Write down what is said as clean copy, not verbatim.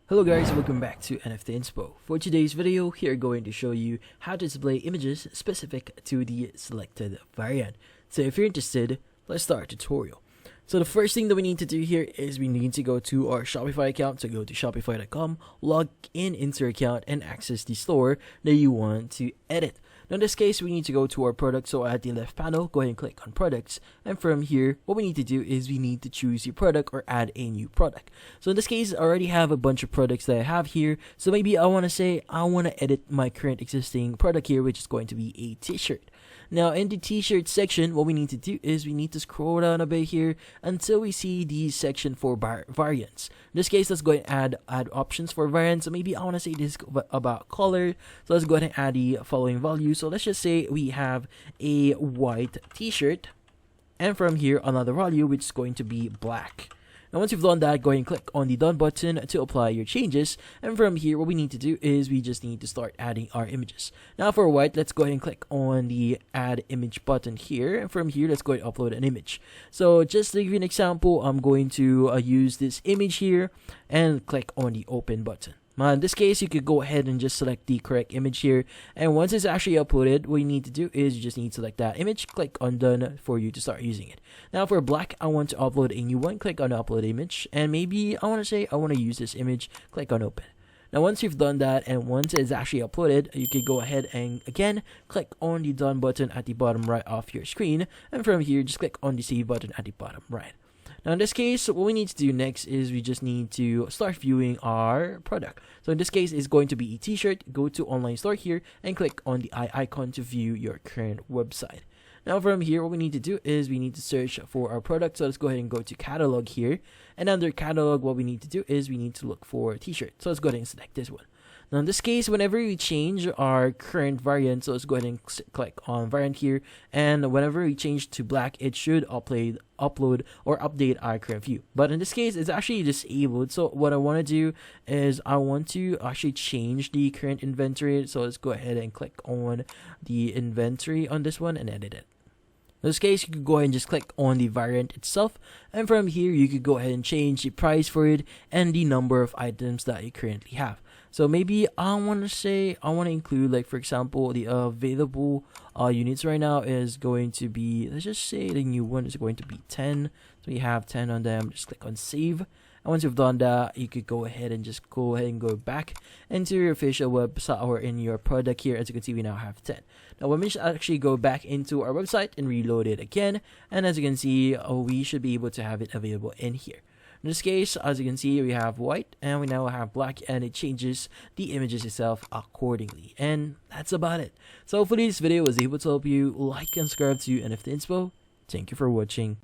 Hello guys, welcome back to NFT Inspo. For today's video, we are going to show you how to display images specific to the selected variant. So if you're interested, let's start the tutorial. So the first thing that we need to do here is we need to go to our Shopify account. So go to shopify.com, log into your account, and access the store that you want to edit. Now in this case, we need to go to our product. So at the left panel, go ahead and click on products. And from here, what we need to do is we need to choose your product or add a new product. So in this case, I already have a bunch of products that I have here. So maybe I want to edit my current existing product here, which is going to be a t-shirt. Now in the t-shirt section, what we need to do is we need to scroll down a bit here until we see the section for variants. In this case, let's go ahead and add options for variants. So maybe I want to say this about color. So let's go ahead and add the following value. So let's just say we have a white t-shirt, and from here another value which is going to be black. Now once you've done that, go ahead and click on the done button to apply your changes, and from here what we need to do is we just need to start adding our images. Now for white, let's go ahead and click on the add image button here, and from here let's go ahead and upload an image. So just to give you an example, I'm going to use this image here and click on the open button. Now in this case, you could go ahead and just select the correct image here, and once it's actually uploaded, what you need to do is you just need to select that image, click on done for you to start using it. Now for black, I want to upload a new one, click on upload image, and maybe I want to use this image, click on open. Now once you've done that and once it's actually uploaded, you can go ahead and again click on the done button at the bottom right of your screen, and from here just click on the save button at the bottom right. Now in this case, what we need to do next is we just need to start viewing our product. So in this case, it's going to be a t-shirt. Go to online store here and click on the eye icon to view your current website. Now from here, what we need to do is we need to search for our product. So let's go ahead and go to catalog here, and under catalog, what we need to do is we need to look for a t-shirt. So let's go ahead and select this one. Now in this case, whenever we change our current variant, so let's go ahead and click on variant here, and whenever we change to black, it should upload or update our current view. But in this case, it's actually disabled. So what I want to do is I want to actually change the current inventory. So let's go ahead and click on the inventory on this one and edit it. In this case, you could go ahead and just click on the variant itself, and from here you could go ahead and change the price for it and the number of items that you currently have. So maybe I want to include, like for example, the available units right now is going to be, let's just say the new one is going to be 10. So we have 10 on them. Just click on save. And once you've done that, you could go ahead and go back into your official website or in your product here. As you can see, we now have 10. Now we should actually go back into our website and reload it again. And as you can see, we should be able to have it available in here. In this case, as you can see, we have white and we now have black, and it changes the images itself accordingly. And that's about it. So hopefully this video was able to help you. Like and subscribe to NFT Inspo. Thank you for watching.